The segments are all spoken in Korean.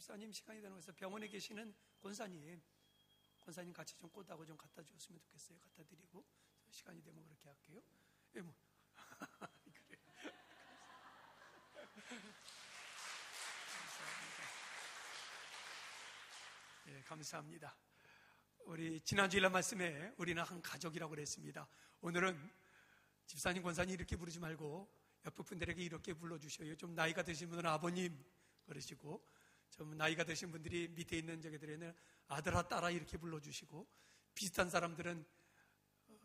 집사님 시간이 되는 것에서 병원에 계시는 권사님 같이 좀 꽃하고 좀 갖다 주었으면 좋겠어요. 갖다 드리고 시간이 되면 그렇게 할게요. 예, 뭐. 그래. 감사합니다. 예, 감사합니다. 우리 지난 주일날 말씀에 우리는 한 가족이라고 그랬습니다. 오늘은 집사님, 권사님 이렇게 부르지 말고 옆에 분들에게 이렇게 불러주셔요. 좀 나이가 드신 분들은 아버님 그러시고, 좀 나이가 드신 분들이 밑에 있는 저기들에는 아들아 딸아 이렇게 불러주시고, 비슷한 사람들은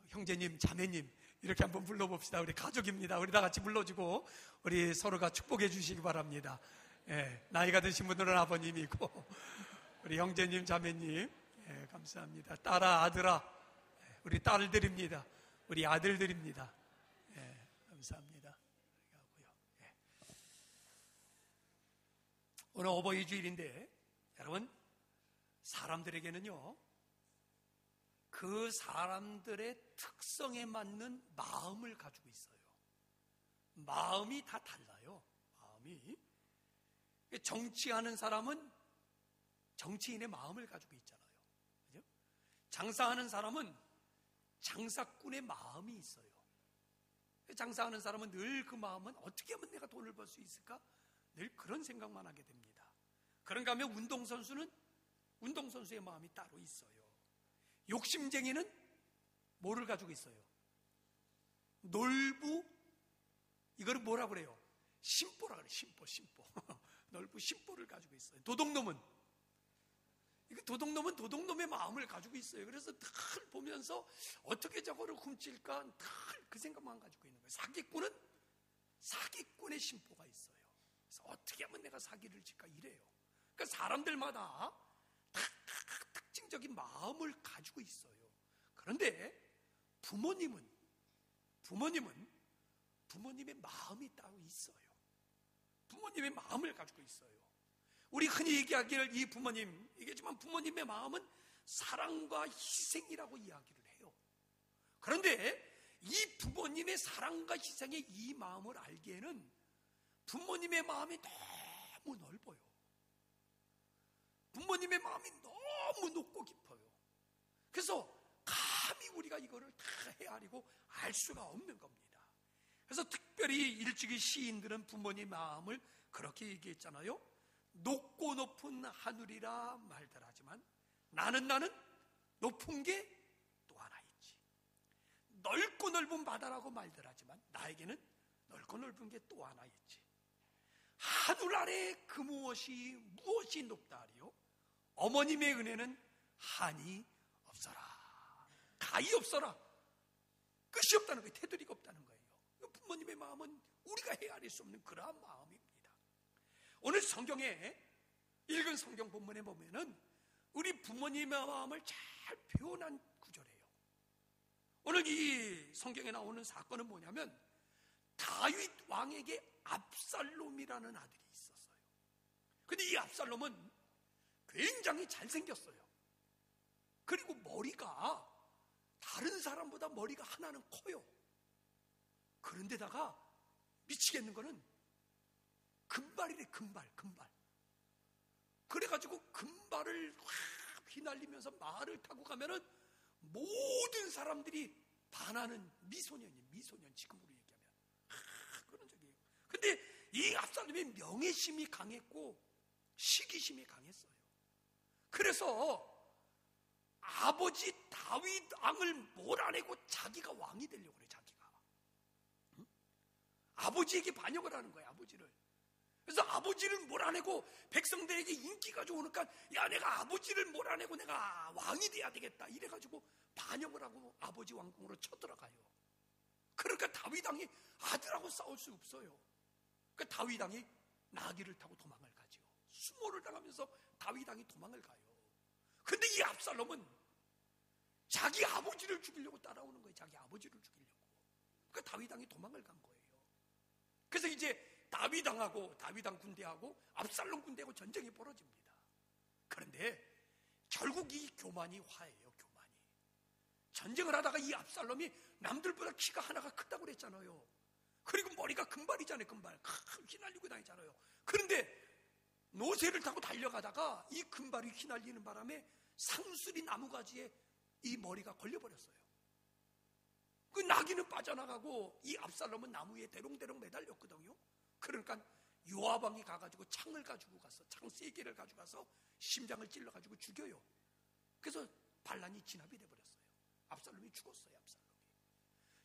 형제님, 자매님 이렇게 한번 불러봅시다. 우리 가족입니다. 우리 다 같이 불러주고 우리 서로가 축복해 주시기 바랍니다. 예, 나이가 드신 분들은 아버님이고 우리 형제님, 자매님, 예, 감사합니다. 딸아, 아들아, 우리 딸들입니다. 우리 아들들입니다. 예, 감사합니다. 예. 오늘 어버이 주일인데 여러분, 사람들에게는요 그 사람들의 특성에 맞는 마음을 가지고 있어요. 마음이 다 달라요. 마음이. 정치하는 사람은 정치인의 마음을 가지고 있잖아요. 그죠? 장사하는 사람은 장사꾼의 마음이 있어요. 장사하는 사람은 늘 그 마음은 어떻게 하면 내가 돈을 벌 수 있을까? 늘 그런 생각만 하게 됩니다. 그런가 하면 운동선수는 운동선수의 마음이 따로 있어요. 욕심쟁이는 뭐를 가지고 있어요? 놀부, 이거를 뭐라고 그래요? 심보라 그래요. 심보. 놀부 심보를 가지고 있어요. 도둑놈은 도둑놈의 마음을 가지고 있어요. 그래서 늘 보면서 어떻게 저거를 훔칠까 늘 그 생각만 가지고 있는 거예요. 사기꾼은 사기꾼의 심보가 있어요. 그래서 어떻게 하면 내가 사기를 칠까 이래요. 그러니까 사람들마다 다 특징적인 마음을 가지고 있어요. 그런데 부모님의 마음이 따로 있어요. 부모님의 마음을 가지고 있어요. 우리 흔히 얘기하기를 이 부모님, 얘기하지만 부모님의 마음은 사랑과 희생이라고 이야기를 해요. 그런데 이 부모님의 사랑과 희생의 이 마음을 알기에는 부모님의 마음이 너무 넓어요. 부모님의 마음이 너무 높고 깊어요. 그래서 감히 우리가 이거를 다 헤아리고 알 수가 없는 겁니다. 그래서 특별히 일찍이 시인들은 부모님 마음을 그렇게 얘기했잖아요. 높고 높은 하늘이라 말들 하지만 나는 높은 게 또 하나 있지. 넓고 넓은 바다라고 말들 하지만 나에게는 넓고 넓은 게 또 하나 있지. 하늘 아래 그 무엇이 높다 하리요. 어머님의 은혜는 한이 없어라. 가히 없어라. 끝이 없다는 거예요. 테두리가 없다는 거예요. 부모님의 마음은 우리가 헤아릴 수 없는 그러한 마음입니다. 오늘 성경에 읽은 성경 본문에 보면은 우리 부모님의 마음을 잘 표현한 구절이에요. 오늘 이 성경에 나오는 사건은 뭐냐면 다윗 왕에게 압살롬이라는 아들이 있었어요. 근데 이 압살롬은 굉장히 잘생겼어요. 그리고 머리가 다른 사람보다 머리가 하나는 커요. 그런데다가 미치겠는 거는 금발이래. 금발. 그래가지고 금발을 확 휘날리면서 말을 타고 가면은 모든 사람들이 반하는 미소년 지금으로 얘기하면 그런 적이에요. 근데 이 압살롬의 명예심이 강했고 시기심이 강했어요. 그래서 아버지 다윗 왕을 몰아내고 자기가 왕이 되려고 그래. 자기가 아버지에게 반역을 하는 거예요. 아버지를. 그래서 아버지를 몰아내고 백성들에게 인기가 좋으니까 야, 내가 아버지를 몰아내고 내가 왕이 돼야 되겠다 이래가지고 반역을 하고 아버지 왕궁으로 쳐들어가요. 그러니까 다윗 왕이 아들하고 싸울 수 없어요. 그러니까 다윗 왕이 나귀를 타고 도망을 가죠. 수모를 당하면서 다윗 왕이 도망을 가요. 근데 이 압살롬은 자기 아버지를 죽이려고 따라오는 거예요. 자기 아버지를 죽이려고. 그러니까 다윗 왕이 도망을 간 거예요. 그래서 이제 다윗 왕하고 다윗 왕 군대하고 압살롬 군대하고 전쟁이 벌어집니다. 그런데 결국 이 교만이 화해요. 교만이. 전쟁을 하다가 이 압살롬이 남들보다 키가 하나가 크다고 그랬잖아요. 그리고 머리가 금발이잖아요. 금발. 휘날리고 다니잖아요. 그런데 노새를 타고 달려가다가 이 금발이 휘날리는 바람에 상수리 나무가지에 이 머리가 걸려버렸어요. 그 나귀는 빠져나가고 이 압살롬은 나무에 대롱대롱 매달렸거든요. 그러니까 요압왕이 가가지고 창을 가지고 가서 창 3개를 가져가서 심장을 찔러가지고 죽여요. 그래서 반란이 진압이 돼버렸어요. 압살롬이 죽었어요. 압살롬이.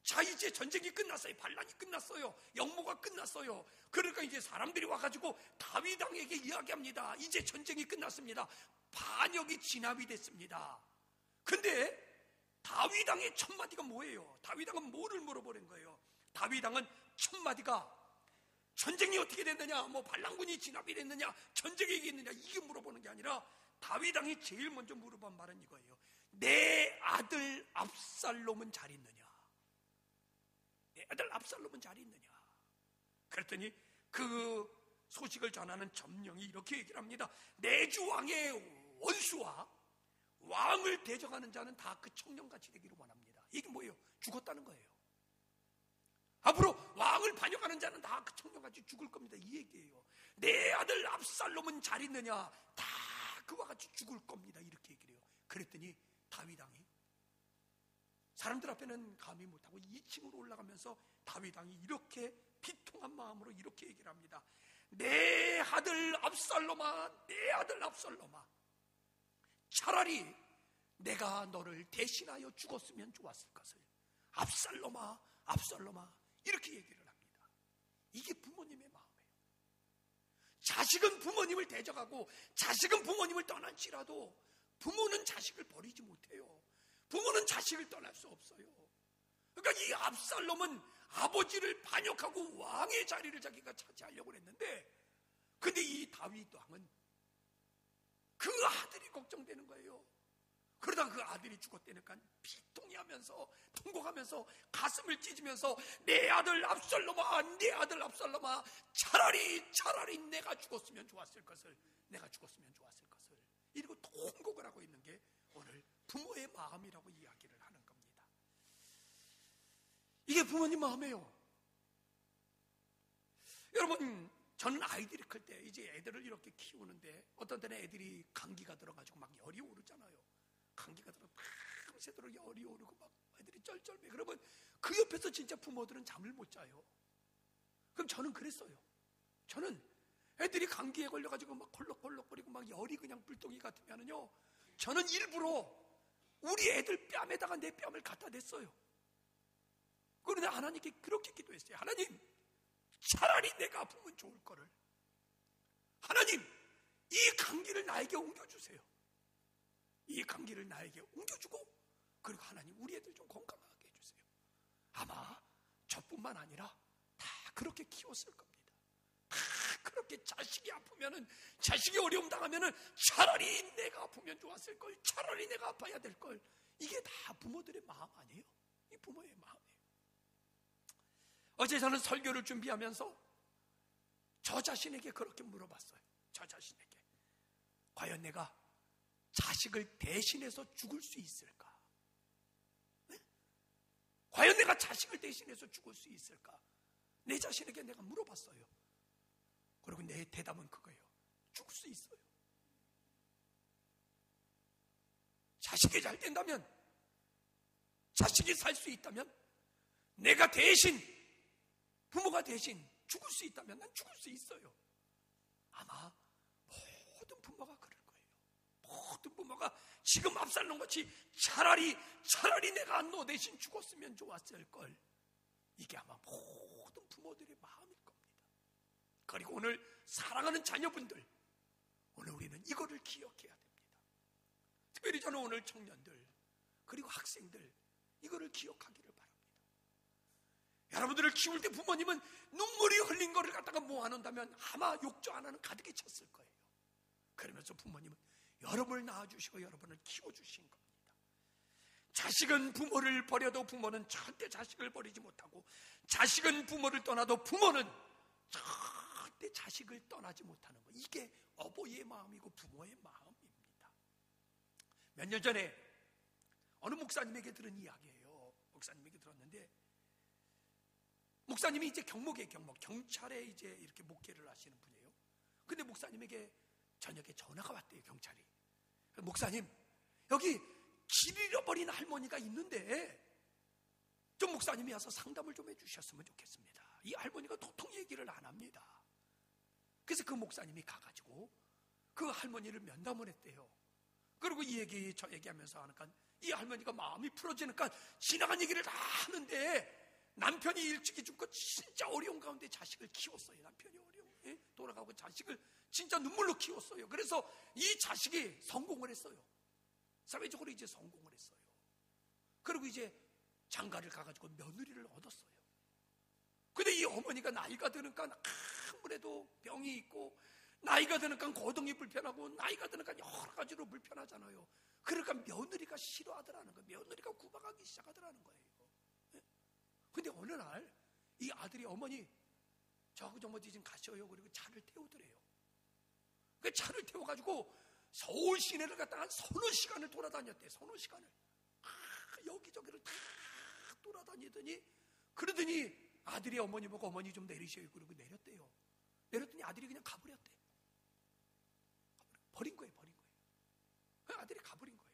자, 이제 전쟁이 끝났어요. 반란이 끝났어요. 역모가 끝났어요. 그러니까 이제 사람들이 와가지고 다윗 왕에게 이야기합니다. 이제 전쟁이 끝났습니다. 반역이 진압이 됐습니다. 근데 다윗 왕의 첫 마디가 뭐예요? 다윗 왕은 뭐를 물어보는 거예요? 다윗 왕은 첫 마디가 전쟁이 어떻게 됐느냐, 뭐 반란군이 진압이 됐느냐, 전쟁이 이겼느냐, 이게 물어보는 게 아니라 다윗 왕이 제일 먼저 물어본 말은 이거예요. 내 아들 압살롬은 잘 있느냐? 내 아들 압살롬은 잘 있느냐? 그랬더니 그 소식을 전하는 점령이 이렇게 얘기를 합니다. 내 주 왕의 원수와 왕을 대적하는 자는 다 그 청년같이 되기를 원합니다. 이게 뭐예요? 죽었다는 거예요. 앞으로 왕을 반역하는 자는 다 그 청년같이 죽을 겁니다. 이 얘기예요. 내 아들 압살롬은 잘 있느냐? 다 그와 같이 죽을 겁니다. 이렇게 얘기를 해요. 그랬더니 다윗 왕이 사람들 앞에는 감히 못하고 2층으로 올라가면서 다윗 왕이 이렇게 비통한 마음으로 이렇게 얘기를 합니다. 내 아들 압살롬아, 내 아들 압살롬아, 차라리 내가 너를 대신하여 죽었으면 좋았을 것을. 압살롬아, 압살롬아, 이렇게 얘기를 합니다. 이게 부모님의 마음이에요. 자식은 부모님을 대적하고 자식은 부모님을 떠날지라도 부모는 자식을 버리지 못해요. 부모는 자식을 떠날 수 없어요. 그러니까 이 압살롬은 아버지를 반역하고 왕의 자리를 자기가 차지하려고 했는데, 근데 이 다윗 왕은 그 아들이 걱정되는 거예요. 그러다가 그 아들이 죽었다니까 비통해하면서 통곡하면서 가슴을 찢으면서 내 아들 압살롬아, 내 아들 압살롬아, 차라리 내가 죽었으면 좋았을 것을, 내가 죽었으면 좋았을 것을, 이러고 통곡을 하고 있는 게 오늘 부모의 마음이라고 이야기를 하는 겁니다. 이게 부모님 마음이에요. 여러분, 저는 아이들이 클 때 이제 애들을 이렇게 키우는데 어떤 때는 애들이 감기가 들어가지고 막 열이 오르잖아요. 감기가 들어 밤새도록 열이 오르고 막 애들이 쩔쩔매. 그러면 그 옆에서 진짜 부모들은 잠을 못 자요. 그럼 저는 그랬어요. 저는 애들이 감기에 걸려가지고 막 콜록콜록거리고 막 열이 그냥 불똥이 같으면은요, 저는 일부러 우리 애들 뺨에다가 내 뺨을 갖다 댔어요. 그런데 하나님께 그렇게 기도했어요. 하나님, 차라리 내가 아프면 좋을 거를, 하나님, 이 감기를 나에게 옮겨주세요. 이 감기를 나에게 옮겨주고, 그리고 하나님, 우리 애들 좀 건강하게 해주세요. 아마 저뿐만 아니라 다 그렇게 키웠을 겁니다. 다 그렇게 자식이 아프면은, 자식이 어려움 당하면은 차라리 내가 아프면 좋았을 걸, 차라리 내가 아파야 될 걸. 이게 다 부모들의 마음 아니에요? 이 부모의 마음이에요. 어제 저는 설교를 준비하면서 저 자신에게 그렇게 물어봤어요. 저 자신에게, 과연 내가 자식을 대신해서 죽을 수 있을까? 네? 과연 내가 자식을 대신해서 죽을 수 있을까? 내 자신에게 내가 물어봤어요. 그리고 내 대답은 그거예요. 죽을 수 있어요. 자식이 잘 된다면, 자식이 살 수 있다면, 내가 대신, 부모가 대신 죽을 수 있다면 난 죽을 수 있어요. 아마 모든 부모가 그럴 거예요. 모든 부모가 지금 압살롬같이 차라리 내가 너 대신 죽었으면 좋았을 걸. 이게 아마 모든 부모들의 마음일 겁니다. 그리고 오늘 사랑하는 자녀분들, 오늘 우리는 이거를 기억해야 됩니다. 특별히 저는 오늘 청년들 그리고 학생들, 이거를 기억하기를 바랍니다. 여러분들을 키울 때 부모님은 눈물이 흘린 거를 갖다가 모아놓는다면 아마 욕조 하나는 가득히 찼을 거예요. 그러면서 부모님은 여러분을 낳아주시고 여러분을 키워주신 겁니다. 자식은 부모를 버려도 부모는 절대 자식을 버리지 못하고, 자식은 부모를 떠나도 부모는 절대 자식을 떠나지 못하는 거. 이게 어버이의 마음이고 부모의 마음입니다. 몇 년 전에 어느 목사님에게 들은 이야기예요. 목사님에게 들었는데, 목사님이 이제 경찰에 이제 이렇게 목회를 하시는 분이에요. 근데 목사님에게 저녁에 전화가 왔대요, 경찰이. 목사님, 여기 길 잃어버린 할머니가 있는데 좀 목사님이 와서 상담을 좀 해주셨으면 좋겠습니다. 이 할머니가 도통 얘기를 안 합니다. 그래서 그 목사님이 가가지고 그 할머니를 면담을 했대요. 그리고 이 얘기 저 얘기하면서 하니까 이 할머니가 마음이 풀어지니까 지나간 얘기를 다 하는데 남편이 일찍이 죽고 진짜 어려운 가운데 자식을 키웠어요. 남편이 돌아가고 자식을 진짜 눈물로 키웠어요. 그래서 이 자식이 성공을 했어요. 사회적으로 이제 성공을 했어요. 그리고 이제 장가를 가가지고 며느리를 얻었어요. 근데 이 어머니가 나이가 드니까 아무래도 병이 있고 나이가 드니까 거동이 불편하고 나이가 드니까 여러 가지로 불편하잖아요. 그러니까 며느리가 싫어하더라는 거예요. 며느리가 구박하기 시작하더라는 거예요. 근데 어느 날 이 아들이 어머니 저하고 좀 어디 좀 가셔요. 그리고 차를 태우더래요. 그 차를 태워가지고 서울 시내를 갔다가 서너 시간을 돌아다녔대. 서너 시간을 여기저기를 다 돌아다니더니 그러더니 아들이 어머니 보고 어머니 좀 내리셔요. 그러고 내렸대요. 내렸더니 아들이 그냥 가버렸대. 버린 거예요. 아들이 가버린 거예요.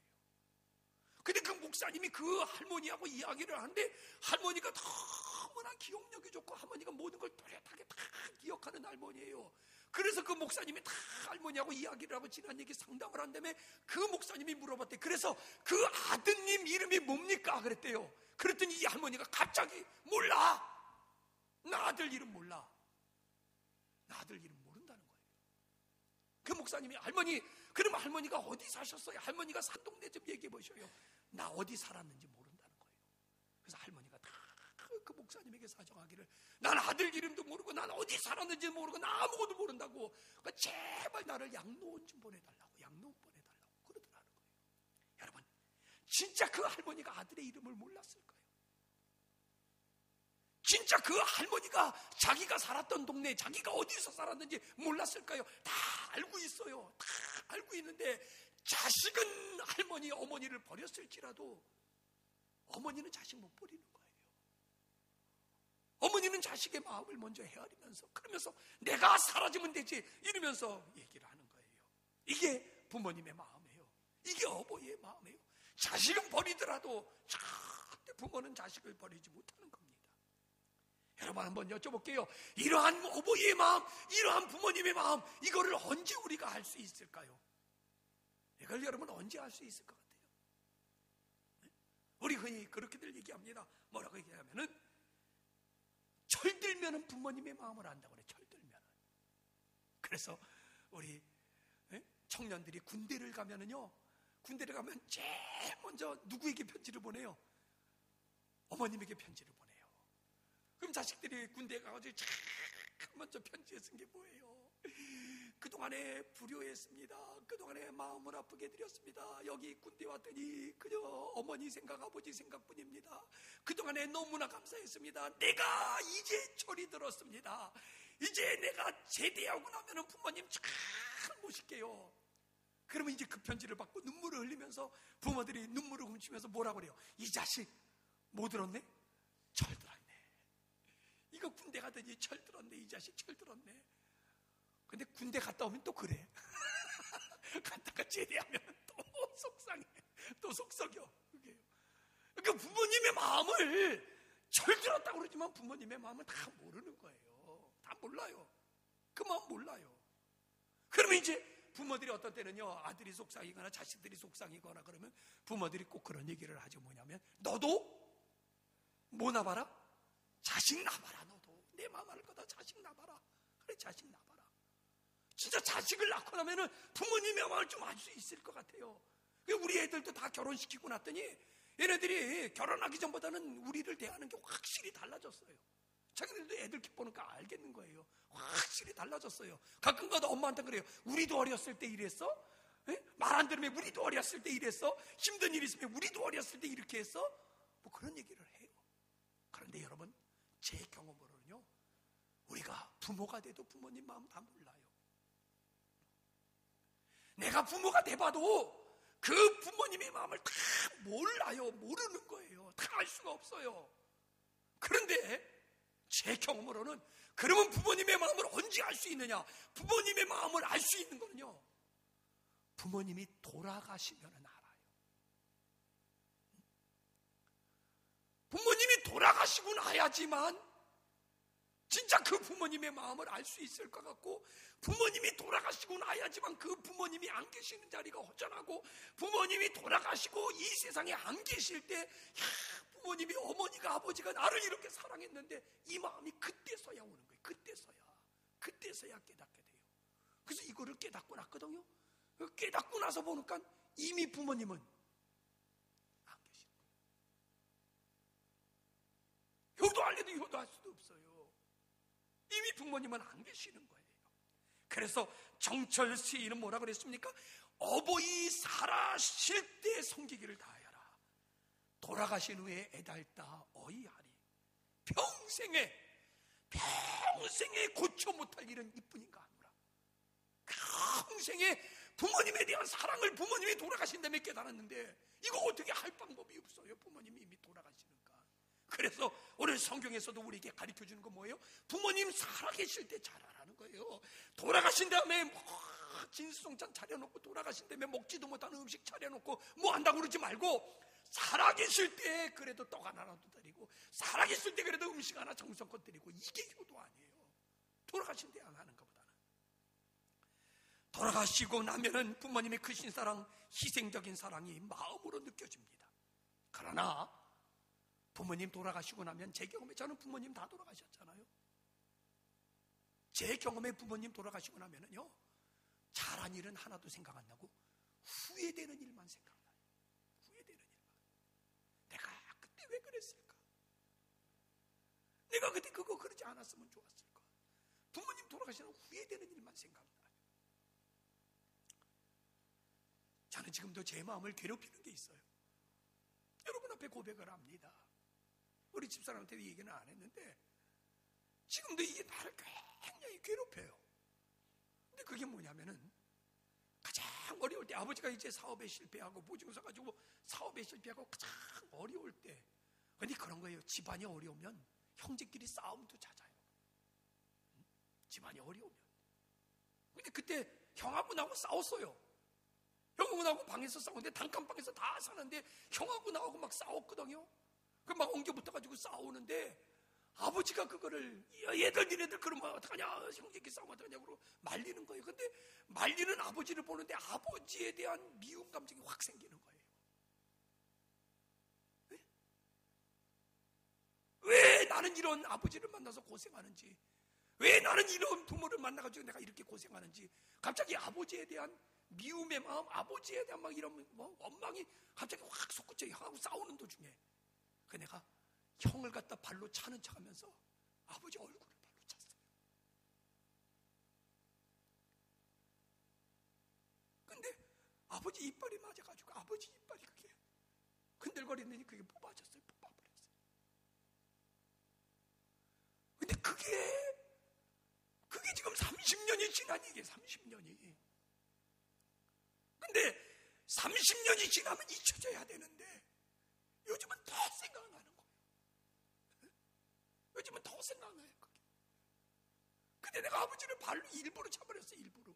근데 그 목사님이 그 할머니하고 이야기를 하는데 할머니가 너무나 기억력이 좋고 할머니가 모든 걸 또렷하게 다 기억하는 할머니예요. 그래서 그 목사님이 다 할머니하고 이야기를 하고 지난 얘기 상담을 한 다음에 그 목사님이 물어봤대. 그래서 그 아드님 이름이 뭡니까? 그랬대요. 그랬더니 이 할머니가 갑자기 몰라. 나 아들 이름 몰라. 나 아들 이름 모른다는 거예요. 그 목사님이 할머니, 그러면 할머니가 어디 사셨어요? 할머니가 산 동네 좀 얘기해 보셔요. 나 어디 살았는지 모른다는 거예요. 그래서 할머니가 다 그 목사님에게 사정하기를 난 아들 이름도 모르고 난 어디 살았는지 모르고 나 아무것도 모른다고. 그러니까 제발 나를 양로원 좀 보내달라고, 양로원 보내달라고 그러더라는 거예요. 여러분, 진짜 그 할머니가 아들의 이름을 몰랐을까요? 진짜 그 할머니가 자기가 살았던 동네, 자기가 어디서 살았는지 몰랐을까요? 다 알고 있어요. 다 알고 있는데 자식은 할머니, 어머니를 버렸을지라도 어머니는 자식 못 버리는 거예요. 어머니는 자식의 마음을 먼저 헤아리면서 그러면서 내가 사라지면 되지 이러면서 얘기를 하는 거예요. 이게 부모님의 마음이에요. 이게 어머니의 마음이에요. 자식은 버리더라도 절대 부모는 자식을 버리지 못하는 겁니다. 여러분 한번 여쭤볼게요. 이러한 어머니의 마음, 이러한 부모님의 마음, 이거를 언제 우리가 알 수 있을까요? 이걸 여러분 언제 알 수 있을 것 같아요? 우리 흔히 그렇게들 얘기합니다. 뭐라고 얘기하면은 철들면은 부모님의 마음을 안다고 그래. 철들면은. 그래서 우리 청년들이 군대를 가면은요, 군대를 가면 제일 먼저 누구에게 편지를 보내요? 어머님에게 편지를 보내요. 그럼 자식들이 군대에 가가지고 제일 먼저 편지에 쓴 게 뭐예요? 그동안에 불효했습니다. 그동안에 마음을 아프게 드렸습니다. 여기 군대 왔더니 그저 어머니 생각, 아버지 생각뿐입니다. 그동안에 너무나 감사했습니다. 내가 이제 철이 들었습니다. 이제 내가 제대하고 나면은 부모님 잘 모실게요. 그러면 이제 그 편지를 받고 눈물을 흘리면서 부모들이 눈물을 훔치면서 뭐라고 그래요? 이 자식 뭐 들었네? 철 들었네. 이거 군대 가더니 철 들었네. 이 자식 철 들었네. 근데 군대 갔다 오면 또 그래. 갔다가 제대하면 또 속상해. 또 속썩여. 그러니까 부모님의 마음을 철들었다고 그러지만 부모님의 마음은 다 모르는 거예요. 다 몰라요. 그 마음 몰라요. 그러면 이제 부모들이 어떤 때는요, 아들이 속상이거나 자식들이 속상이거나 그러면 부모들이 꼭 그런 얘기를 하죠. 뭐냐면 너도 뭐 나봐라? 자식 나봐라. 너도 내 마음 알 거다. 자식 나봐라. 그래, 자식 나봐라. 진짜 자식을 낳고 나면은 부모님의 마음을 좀 알 수 있을 것 같아요. 우리 애들도 다 결혼시키고 났더니 얘네들이 결혼하기 전보다는 우리를 대하는 게 확실히 달라졌어요. 자기들도 애들 키우니까 알겠는 거예요. 확실히 달라졌어요. 가끔가다 엄마한테 그래요. 우리도 어렸을 때 이랬어? 말 안 들으면 우리도 어렸을 때 이랬어? 힘든 일 있으면 우리도 어렸을 때 이렇게 했어? 뭐 그런 얘기를 해요. 그런데 여러분, 제 경험으로는요, 우리가 부모가 돼도 부모님 마음 다 몰라요. 내가 부모가 돼봐도 그 부모님의 마음을 다 몰라요. 모르는 거예요. 다 알 수가 없어요. 그런데 제 경험으로는 그러면 부모님의 마음을 언제 알 수 있느냐? 부모님의 마음을 알 수 있는 거는요, 부모님이 돌아가시면 알아요. 부모님이 돌아가시고 나야지만 진짜 그 부모님의 마음을 알 수 있을 것 같고, 부모님이 돌아가시고 나야지만 그 부모님이 안 계시는 자리가 허전하고, 부모님이 돌아가시고 이 세상에 안 계실 때 부모님이, 어머니가, 아버지가 나를 이렇게 사랑했는데, 이 마음이 그때서야 오는 거예요. 그때서야 깨닫게 돼요. 그래서 이거를 깨닫고 났거든요. 깨닫고 나서 보니까 이미 부모님은 안 계시는 거예요. 효도하려도 효도할 수도 없어요. 이미 부모님은 안 계시는 거예요. 그래서 정철 시인은 뭐라 그랬습니까? 어버이 살아실 때 섬기기를 다하여라. 돌아가신 후에 애달다 어이하리. 평생에 고쳐 못할 일은 이뿐인가 하노라. 평생에 부모님에 대한 사랑을 부모님이 돌아가신 다음에 깨달았는데, 이거 어떻게 할 방법이 없어요. 부모님이 이미 돌아가시니까. 그래서 오늘 성경에서도 우리에게 가르쳐주는 건 뭐예요? 부모님 살아계실 때 잘하라는 거예요. 돌아가신 다음에 진수성찬 차려놓고, 돌아가신 다음에 먹지도 못하는 음식 차려놓고 뭐 한다고 그러지 말고, 살아계실 때 그래도 떡 하나라도 드리고, 살아계실 때 그래도 음식 하나 정성껏 드리고, 이게 효도 아니에요. 돌아가신 때 안 하는 것보다는. 돌아가시고 나면은 부모님의 크신 사랑, 희생적인 사랑이 마음으로 느껴집니다. 그러나 부모님 돌아가시고 나면, 제 경험에 저는 부모님 다 돌아가셨잖아요. 제 경험에 부모님 돌아가시고 나면은요, 잘한 일은 하나도 생각 안 나고 후회되는 일만 생각나요. 후회되는 일만. 내가 그때 왜 그랬을까? 내가 그때 그거 그러지 않았으면 좋았을까? 부모님 돌아가시는 후회되는 일만 생각나요. 저는 지금도 제 마음을 괴롭히는 게 있어요. 여러분 앞에 고백을 합니다. 우리 집사람한테 얘기는 안 했는데, 지금도 이게 나를 굉장히 괴롭혀요. 근데 그게 뭐냐면은, 가장 어려울 때, 아버지가 이제 사업에 실패하고 보증서 가지고 사업에 실패하고 가장 어려울 때, 근데 그런 거예요. 집안이 어려우면 형제끼리 싸움도 잦아요. 집안이 어려우면. 근데 그때 형하고 나하고 싸웠어요. 형하고 나하고 방에서 싸우는데, 단칸방에서 다 사는데 형하고 나하고 막 싸웠거든요. 그 막 엉겨 붙어가지고 싸우는데, 아버지가 그거를, 얘들 니네들 그러면 어떡하냐, 형제끼리 싸우면 어떡하냐고 말리는 거예요. 근데 말리는 아버지를 보는데 아버지에 대한 미움 감정이 확 생기는 거예요. 왜 나는 이런 아버지를 만나서 고생하는지, 왜 나는 이런 부모를 만나가지고 내가 이렇게 고생하는지, 갑자기 아버지에 대한 미움의 마음, 아버지에 대한 막 이런 원망이 갑자기 확 솟구쳐. 형하고 싸우는 도중에 그 내가 형을 갖다 발로 차는 척하면서 아버지 얼굴을 발로 찼어요. 근데 아버지 이빨이 맞아가지고 아버지 이빨이 그게 흔들거리더니 그게 뽑아졌어요. 뽑아버렸어요. 근데 그게 지금 30년이 지난 얘기예요. 30년이. 근데 30년이 지나면 잊혀져야 되는데, 요즘은 더 생각나는 거예요. 요즘은 더 생각나요, 그게. 근데 내가 아버지를 발로 일부러 차버렸어요, 일부러.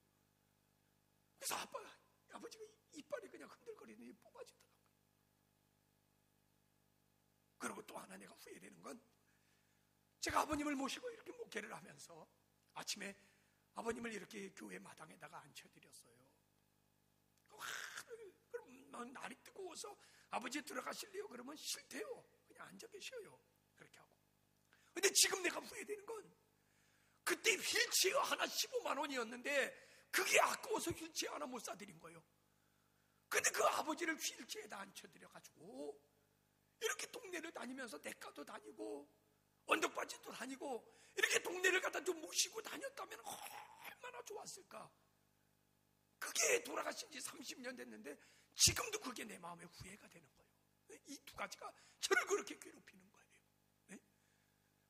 그래서 아버지가 이빨이 그냥 흔들거리더니 뽑아지더라고요. 그리고 또 하나 내가 후회되는 건, 제가 아버님을 모시고 이렇게 목회를 하면서 아침에 아버님을 이렇게 교회 마당에다가 앉혀드렸어요. 그럼 날이 뜨거워서 아버지 들어가실래요? 그러면 싫대요. 그냥 앉아 계셔요. 그렇게 하고. 근데 지금 내가 후회되는 건, 그때 휠체어 하나 15만 원이었는데 그게 아까워서 휠체어 하나 못 사드린 거예요. 근데 그 아버지를 휠체어에다 앉혀드려가지고 이렇게 동네를 다니면서 내과도 다니고 언덕바지도 다니고 이렇게 동네를 갖다 좀 모시고 다녔다면 얼마나 좋았을까. 그게 돌아가신 지 30년 됐는데 지금도 그게 내 마음에 후회가 되는 거예요. 이 두 가지가 저를 그렇게 괴롭히는 거예요.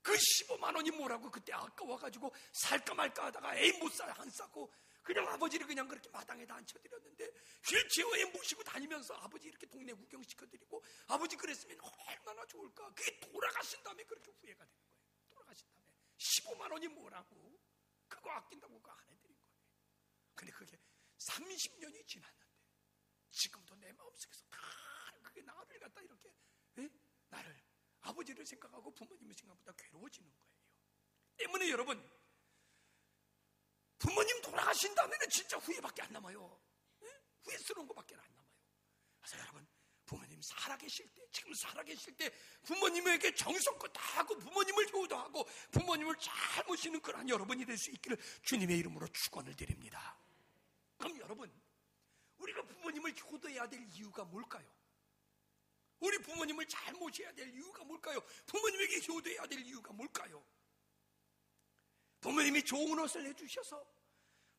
그 15만 원이 뭐라고 그때 아까워가지고 살까 말까 하다가 에이 못 사, 안 사고 그냥 아버지를 그냥 그렇게 마당에다 앉혀드렸는데, 휠체어에 모시고 다니면서 아버지 이렇게 동네 구경시켜드리고 아버지 그랬으면 얼마나 좋을까. 그게 돌아가신 다음에 그렇게 후회가 되는 거예요. 돌아가신 돌아가신다며 15만 원이 뭐라고? 그거 아낀다고 그거 안 해드린 거예요. 근데 그게 30년이 지났는데 지금도 내 마음속에서 다 그게 나를 갖다 이렇게 나를 아버지를 생각하고 부모님을 생각보다 괴로워지는 거예요. 때문에 여러분, 부모님 돌아가신 다음에는 진짜 후회밖에 안 남아요. 후회스러운 것밖에 안 남아요. 그래서 여러분, 부모님 살아계실 때, 지금 살아계실 때 부모님에게 정성껏 다하고 부모님을 효도하고 부모님을 잘 모시는 그런 여러분이 될 수 있기를 주님의 이름으로 축원을 드립니다. 그럼 여러분, 우리가 부모님을 효도해야 될 이유가 뭘까요? 우리 부모님을 잘 모셔야 될 이유가 뭘까요? 부모님에게 효도해야 될 이유가 뭘까요? 부모님이 좋은 옷을 해주셔서,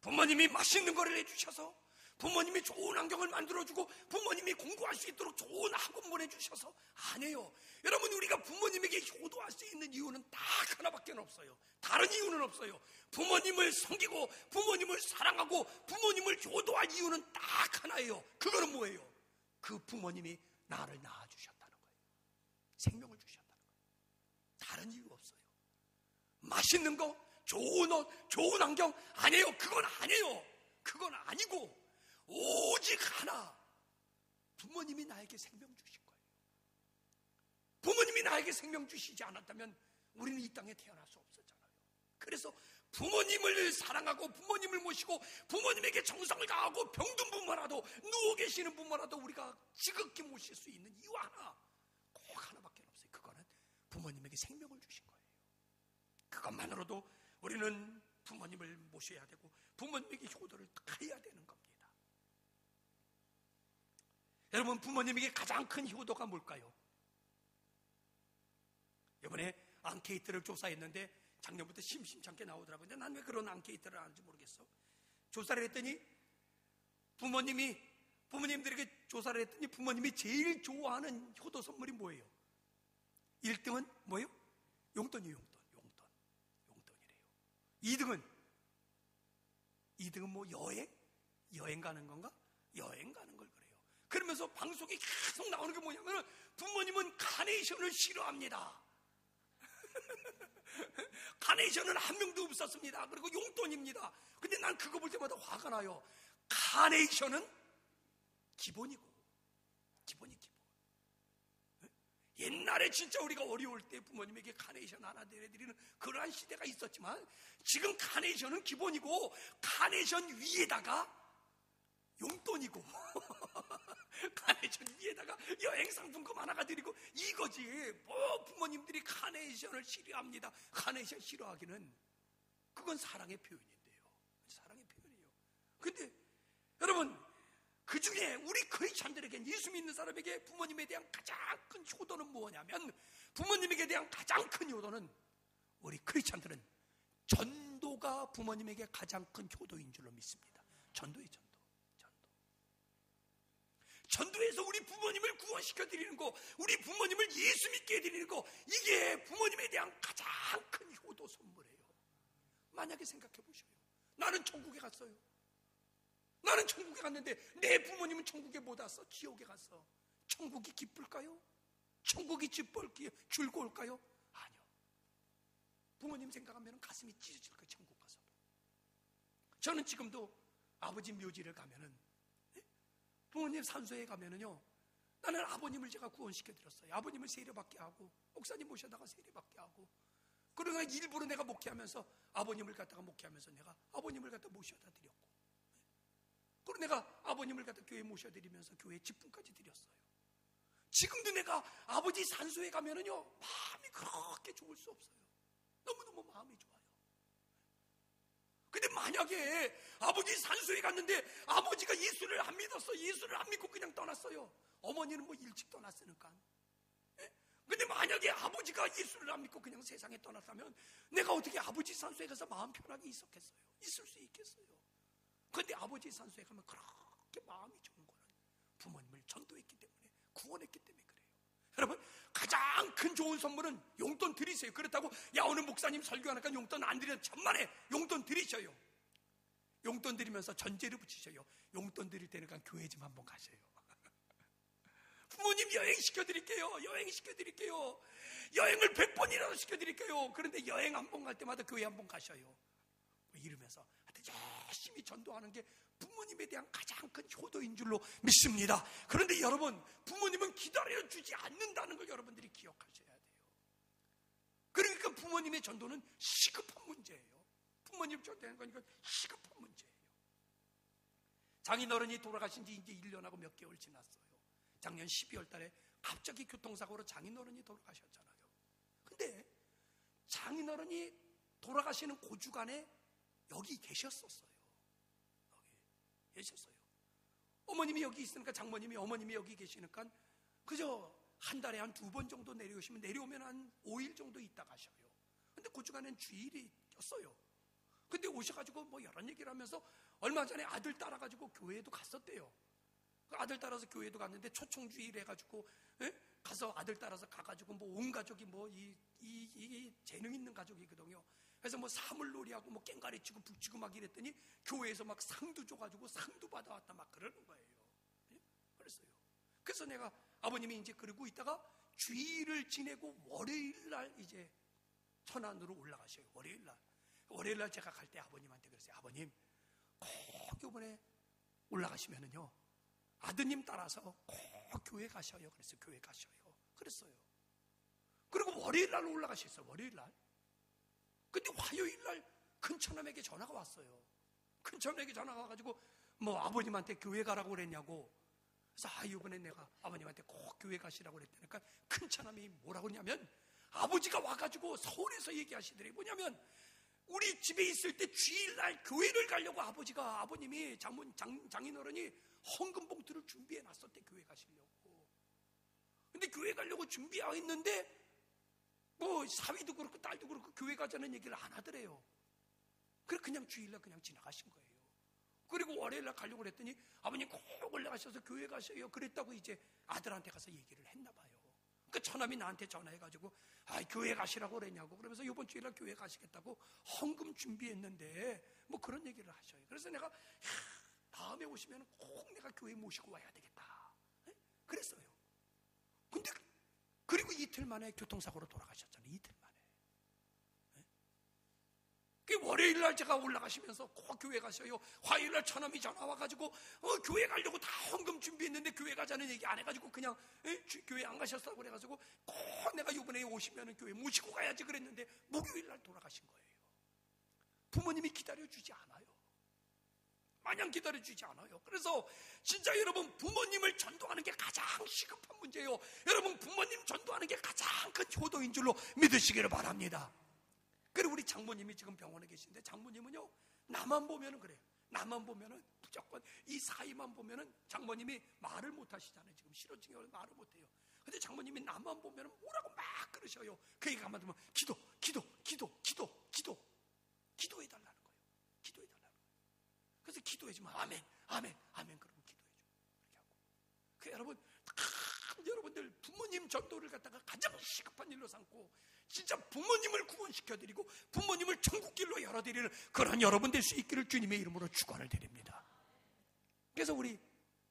부모님이 맛있는 거를 해주셔서, 부모님이 좋은 환경을 만들어주고 부모님이 공부할 수 있도록 좋은 학원 보내주셔서 아니에요. 여러분, 우리가 부모님에게 효도할 수 있는 이유는 딱 하나밖에 없어요. 다른 이유는 없어요. 부모님을 섬기고 부모님을 사랑하고 부모님을 효도할 이유는 딱 하나예요. 그거는 뭐예요? 그 부모님이 나를 낳아주셨다는 거예요. 생명을 주셨다는 거예요. 다른 이유 없어요. 맛있는 거, 좋은 옷, 좋은 환경 아니에요. 그건 아니에요. 그건 아니고 오직 하나, 부모님이 나에게 생명 주신 거예요. 부모님이 나에게 생명 주시지 않았다면 우리는 이 땅에 태어날 수 없었잖아요. 그래서 부모님을 사랑하고 부모님을 모시고 부모님에게 정성을 다하고 병든 부모라도 누워 계시는 부모라도 우리가 지극히 모실 수 있는 이유 하나, 꼭 하나밖에 없어요. 그거는 부모님에게 생명을 주신 거예요. 그것만으로도 우리는 부모님을 모셔야 되고 부모님에게 효도를 해야 되는 겁니다. 여러분, 부모님에게 가장 큰 효도가 뭘까요? 이번에 앙케이트를 조사했는데 작년부터 심심찮게 나오더라고요. 근데 난 왜 그런 앙케이트를 하는지 모르겠어. 조사를 했더니 부모님들에게 조사를 했더니 부모님이 제일 좋아하는 효도 선물이 뭐예요? 1등은 뭐예요? 용돈이에요. 용돈이래요. 2등은 뭐 여행 가는 건가? 여행 가는 걸 그래요. 그러면서 방송이 계속 나오는 게 뭐냐면 부모님은 카네이션을 싫어합니다. 카네이션은 한 명도 없었습니다. 그리고 용돈입니다. 근데 난 그거 볼 때마다 화가 나요. 카네이션은 기본이고 기본. 옛날에 진짜 우리가 어려울 때 부모님에게 카네이션 하나 내려드리는 그러한 시대가 있었지만 지금 카네이션은 기본이고 카네이션 위에다가 용돈이고 카네이션 위에다가 여행 상품권 하나가 드리고 이거지. 뭐 부모님들이 카네이션을 싫어합니다. 카네이션 싫어하기는 그건 사랑의 표현인데요. 사랑의 표현이에요. 근데 여러분, 그 중에 우리 크리스찬들에게, 예수 믿는 사람에게 부모님에 대한 가장 큰 효도는 뭐냐면, 부모님에게 대한 가장 큰 효도는 우리 크리스찬들은 전도가 부모님에게 가장 큰 효도인 줄로 믿습니다. 전도예요. 전도에서 우리 부모님을 구원시켜 드리는 거, 우리 부모님을 예수 믿게 해드리는 거, 이게 부모님에 대한 가장 큰 효도 선물이에요. 만약에 생각해 보셔요. 나는 천국에 갔어요. 나는 천국에 갔는데 내 부모님은 천국에 못 왔어. 지옥에 갔어. 천국이 기쁠까요? 천국이 즐거울까요? 아니요. 부모님 생각하면 가슴이 찢어질 거예요. 천국 가서. 저는 지금도 아버지 묘지를 가면은, 부모님 산소에 가면은요, 나는 아버님을 제가 구원시켜 드렸어요. 아버님을 세례받게 하고 목사님 모셔다가 세례받게 하고, 그러니까 일부러 내가 목회하면서 아버님을 갖다가 목회하면서 내가 아버님을 갖다 모셔다 드렸고, 그리고 내가 아버님을 갖다 교회에 모셔드리면서 교회에 집분까지 드렸어요. 지금도 내가 아버지 산소에 가면은요, 마음이 그렇게 좋을 수 없어요. 너무너무 마음이 좋아요. 근데 만약에 아버지 산소에 갔는데 아버지가 예수를 안 믿었어. 예수를 안 믿고 그냥 떠났어요. 어머니는 뭐 일찍 떠났으니까. 근데 만약에 아버지가 예수를 안 믿고 그냥 세상에 떠났다면 내가 어떻게 아버지 산소에 가서 마음 편하게 있었겠어요? 있을 수 있겠어요? 근데 아버지 산소에 가면 그렇게 마음이 좋은 거는 부모님을 전도했기 때문에, 구원했기 때문에 그래요. 여러분, 가장 큰 좋은 선물은 용돈 드리세요. 그렇다고 야 오늘 목사님 설교하니까 용돈 안 드리면 천만에 용돈 드리셔요. 용돈 드리면서 전제를 붙이셔요. 용돈 드릴 때니까 교회 좀 한번 가셔요. 부모님 여행 시켜드릴게요. 여행 시켜드릴게요. 여행을 100번이라도 시켜드릴게요. 그런데 여행 한 번 갈 때마다 교회 한 번 가셔요. 이러면서 열심히 전도하는 게 부모님에 대한 가장 큰 효도인 줄로 믿습니다. 그런데 여러분, 부모님은 기다려주지 않는다는 걸 여러분들이 기억하셔야 돼요. 그러니까 부모님의 전도는 시급한 문제예요. 부모님 전도하는 거니까 시급한 문제예요. 장인어른이 돌아가신 지 이제 1년하고 몇 개월 지났어요. 작년 12월 달에 갑자기 교통사고로 장인어른이 돌아가셨잖아요. 근데 장인어른이 돌아가시는 그 주간에 여기 계셨었어요. 여기 계셨어요. 어머님이 여기 있으니까, 장모님이, 어머님이 여기 계시니까 그저 한 달에 한 2번 정도 내려오시면, 내려오면 한 5일 정도 있다 가셔요. 근데 그 주간엔 주일이었어요. 근데 오셔가지고 뭐 여러 얘기를 하면서 얼마 전에 아들 따라가지고 교회에도 갔었대요. 그 아들 따라서 교회도 갔는데 초청주일 해가지고, 가서 아들 따라서 가가지고 뭐 온 가족이 뭐 이 재능 있는 가족이거든요. 그래서 뭐 사물놀이하고 뭐 깽가리 치고 북치고 막 이랬더니 교회에서 막 상도 줘가지고 상도 받아왔다 막 그러는 거예요. 그랬어요. 그래서 내가, 아버님이 이제 그러고 있다가 주일을 지내고 월요일날 이제 천안으로 올라가셔요. 월요일날 제가 갈 때 아버님한테 그랬어요. 아버님, 꼭 이번에 올라가시면은요, 아드님 따라서 꼭 교회 가셔요. 그랬어요. 교회 가셔요. 그랬어요. 그리고 월요일날 올라가셨어요. 월요일날. 근데 화요일날 큰처남에게 전화가 왔어요. 큰처남에게 전화가 와가지고 뭐 아버님한테 교회 가라고 그랬냐고. 그래서 이번에 내가 아버님한테 꼭 교회 가시라고 그랬다니까 큰처남이 뭐라고 했냐면, 아버지가 와가지고 서울에서 얘기하시더래. 뭐냐면, 우리 집에 있을 때 주일날 교회를 가려고 아버님이 장인어른이 헌금 봉투를 준비해 놨었대. 교회 가시려고. 근데 교회 가려고 준비하고 있는데 뭐 사위도 그렇고 딸도 그렇고 교회 가자는 얘기를 안 하더래요. 그래 그냥 주일날 그냥 지나가신 거예요. 그리고 월요일날 가려고 그랬더니 아버님 꼭 올라가셔서 교회 가셔요. 그랬다고 이제 아들한테 가서 얘기를 했나 봐요. 그 처남이 나한테 전화해가지고 교회 가시라고 그랬냐고. 그러면서 이번 주일날 교회 가시겠다고 헌금 준비했는데 뭐 그런 얘기를 하셔요. 그래서 내가 다음에 오시면 꼭 내가 교회 모시고 와야 되겠다. 그랬어요. 근데 그리고 이틀 만에 교통사고로 돌아가셨잖아요. 이틀 만에. 그 월요일날 제가 올라가시면서 꼭 교회 가셔요. 화요일날 처남이 전화 와가지고 교회 가려고 다 헌금 준비했는데 교회 가자는 얘기 안 해가지고 그냥 교회 안 가셨다고 그래가지고 꼭 내가 이번에 오시면 교회 모시고 가야지 그랬는데 목요일날 돌아가신 거예요. 부모님이 기다려주지 않아요. 마냥 기다려주지 않아요. 그래서 진짜 여러분, 부모님을 전도하는 게 가장 시급한 문제예요. 여러분, 부모님 전도하는 게 가장 큰 효도인 줄로 믿으시기를 바랍니다. 그리고 우리 장모님이 지금 병원에 계신데, 장모님은요, 나만 보면은 그래요. 나만 보면은 무조건 이 사이만 보면은 장모님이 말을 못 하시잖아요. 지금 실어증이 오면 말을 못 해요. 근데 장모님이 나만 보면은 뭐라고 막 그러셔요. 그 얘기 가만 두면 기도해달라는 거예요. 기도해달라는 거예요. 그래서 기도해주면 아멘 그러고 기도해줘. 그렇게 하고. 그 여러분, 여러분들 부모님 전도를 갖다가 가장 시급한 일로 삼고 진짜 부모님을 구원시켜드리고 부모님을 천국길로 열어드리는 그런 여러분 될 수 있기를 주님의 이름으로 축원을 드립니다. 그래서 우리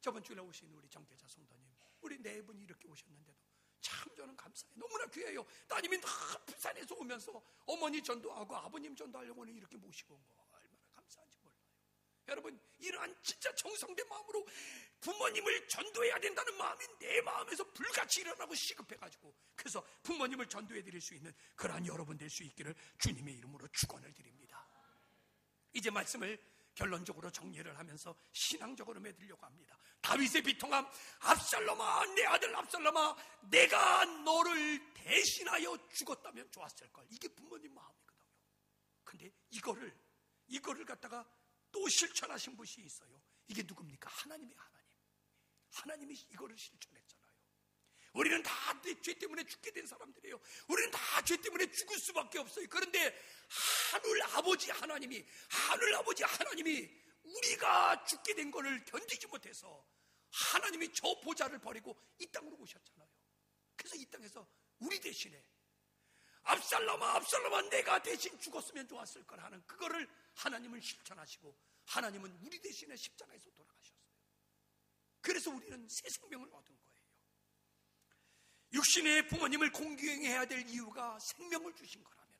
저번 주에 오신 우리 정계자 성도님, 우리 네 분이 이렇게 오셨는데도 참 저는 감사해요. 너무나 귀해요. 따님이 다 부산에서 오면서 어머니 전도하고 아버님 전도하려고는 이렇게 모시고 온 거 얼마나 감사한지 몰라요. 여러분, 이러한 진짜 정성된 마음으로 부모님을 전도해야 된다는 마음이 내 마음에서 불같이 일어나고 시급해가지고, 그래서 부모님을 전도해드릴 수 있는 그러한 여러분 될 수 있기를 주님의 이름으로 축원을 드립니다. 이제 말씀을 결론적으로 정리를 하면서 신앙적으로 맺으려고 합니다. 다윗의 비통함, 압살롬아, 내 아들 압살롬아, 내가 너를 대신하여 죽었다면 좋았을걸. 이게 부모님 마음이거든요. 근데 이거를 갖다가 또 실천하신 분이 있어요. 이게 누굽니까? 하나님이 하나님이 이거를 실천했잖아요. 우리는 다 죄 때문에 죽게 된 사람들이에요. 우리는 다 죄 때문에 죽을 수밖에 없어요. 그런데 하늘 아버지 하나님이 우리가 죽게 된 것을 견디지 못해서 하나님이 저 보좌를 버리고 이 땅으로 오셨잖아요. 그래서 이 땅에서 우리 대신에 압살롬아 내가 대신 죽었으면 좋았을 걸 하는 그거를 하나님은 실천하시고, 하나님은 우리 대신에 십자가에서 돌아가셨어요. 그래서 우리는 새 생명을 얻은 거예요. 육신의 부모님을 공경해야 될 이유가 생명을 주신 거라면,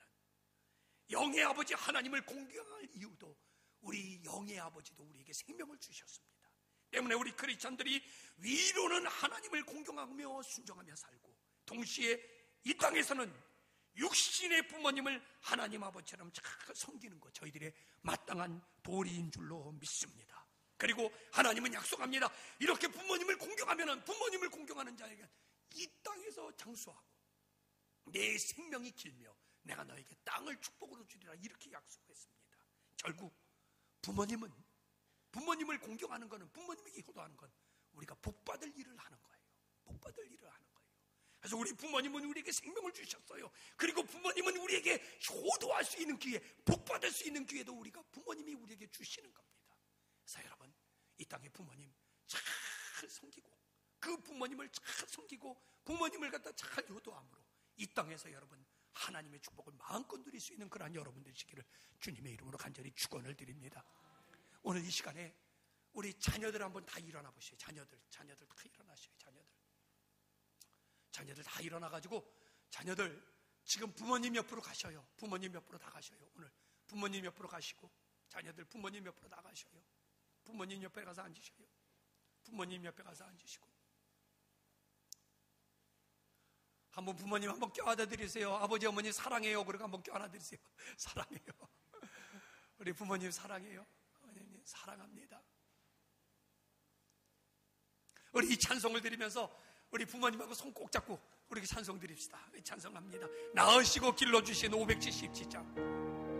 영의 아버지 하나님을 공경할 이유도 우리 영의 아버지도 우리에게 생명을 주셨습니다. 때문에 우리 크리스찬들이 위로는 하나님을 공경하며 순종하며 살고, 동시에 이 땅에서는 육신의 부모님을 하나님 아버지처럼 잘 섬기는 것, 저희들의 마땅한 도리인 줄로 믿습니다. 그리고 하나님은 약속합니다. 이렇게 부모님을 공경하면, 부모님을 공경하는 자에게 이 땅에서 장수하고 내 생명이 길며 내가 너에게 땅을 축복으로 주리라, 이렇게 약속했습니다. 결국 부모님을 공경하는 것은, 부모님에게 효도하는 건 우리가 복받을 일을 하는 거예요. 복받을 일을 하는 거예요. 그래서 우리 부모님은 우리에게 생명을 주셨어요. 그리고 부모님은 우리에게 효도할 수 있는 기회, 복받을 수 있는 기회도 우리가, 부모님이 우리에게 주시는 겁니다. 그래서 여러분, 이 땅의 부모님 잘 섬기고, 그 부모님을 잘 섬기고, 부모님을 갖다 잘 효도함으로 이 땅에서 여러분 하나님의 축복을 마음껏 누릴 수 있는 그러한 여러분 되시기를 주님의 이름으로 간절히 축원을 드립니다. 오늘 이 시간에 우리 자녀들 한번 다 일어나 보세요. 자녀들 다 일어나셔요. 자녀들 다 일어나가지고, 자녀들 지금 부모님 옆으로 가셔요. 부모님 옆으로 다 가셔요. 오늘 부모님 옆으로 가시고, 자녀들 부모님 옆으로 다 가셔요. 부모님 옆에 가서 앉으셔요. 부모님 옆에 가서 앉으시고, 한번 부모님 한번 껴안아 드리세요. 아버지 어머니 사랑해요. 그리고 한번 껴안아 드리세요. 사랑해요. 우리 부모님 사랑해요. 어머님 사랑합니다. 우리 이 찬송을 드리면서 우리 부모님하고 손 꼭 잡고 우리 찬송 드립시다. 찬송합니다. 낳으시고 길러주신 577장.